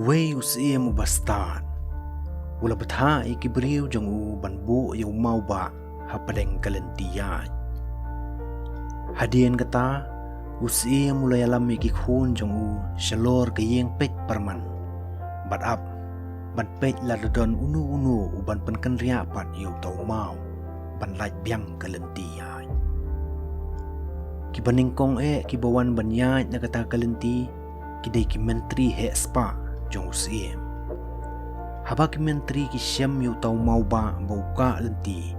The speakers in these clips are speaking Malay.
Uwei usia mu bastard. Wala betha ikibriu jong u banbu yu mau ba hapadeng kalentiya. Hadien kata usia mulai alam ikikun jong u shalor kayeng pet parman. Bat up ban pet ladon unu uban penken riapat yu tau mau ban laj biang kalentiya. Kibaning kong kibawan banyaj na kata kalenti kidai ki menteri he spa jong usiem. Haba ki menteri ki syam yu tau mau ba bauka lenti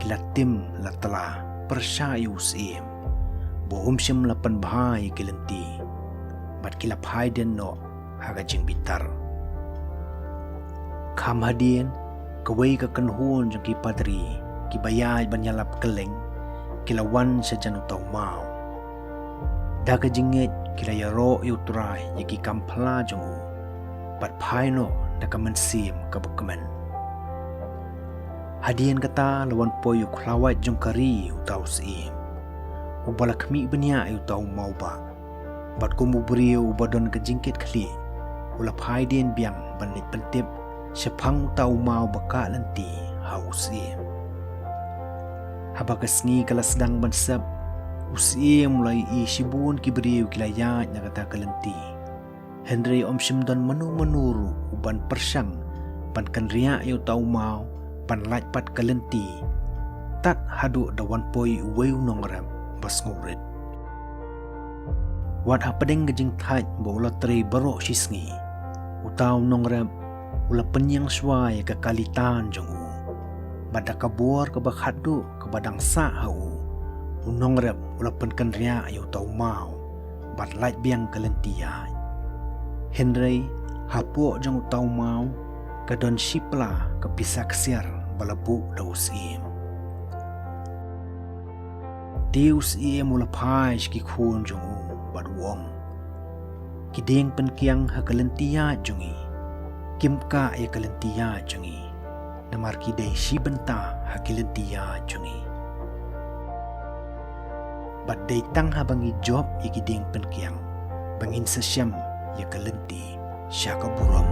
kilatim latala persya yu usiem. Bohum syam lapan bahai ki lenti bat kilap hai den no haga jeng bitar. Kam hadien kawai ka kenhun jong ki padri ki bayaj banyalap keleng kilawan sa janu tau mau. Daga jinget kila yaro yu turai yaki kampala jong u bat paino daka mensim kabakaman. Hadien kata lawan poyo klawat jong kari utau sim ubala kami benya yu tau mau ba bat kumu beriu ubadon kejingkit kali ulap haidien biang banit pentip sepang tau mau baka lenti hausim. Haba kesngi kala sedang bansab usia mulai isibun kiberiu kilayat na kata kalenti. Henry om simdan menuru uban persang pan kanria yu tau mau pan lajpat kalenti tat hadu dawan poi uweu nongrem bas ngurit. Wat hapadeng gejing thaj bola tri barok sisngi utau nongrem ula penyang swai ke kalitan jong u badak kabur ke bakhadu ke badang sa hau unong rep ula penkan ria yu tau mau bat laj biang kalentiya. Henry hapo jong tau mau kadon sipla ke pisak siar balabu daus im. Deus im ula pai ki khun jong u bat wong kideng penkiang ha kalentiya jongi kimka e kalentiya jongi namar kidei si benta ha kalentiya jongi. Bat day tang habangi job ikiding penkiang bangin sa siyam ya kalenti siya kaburam.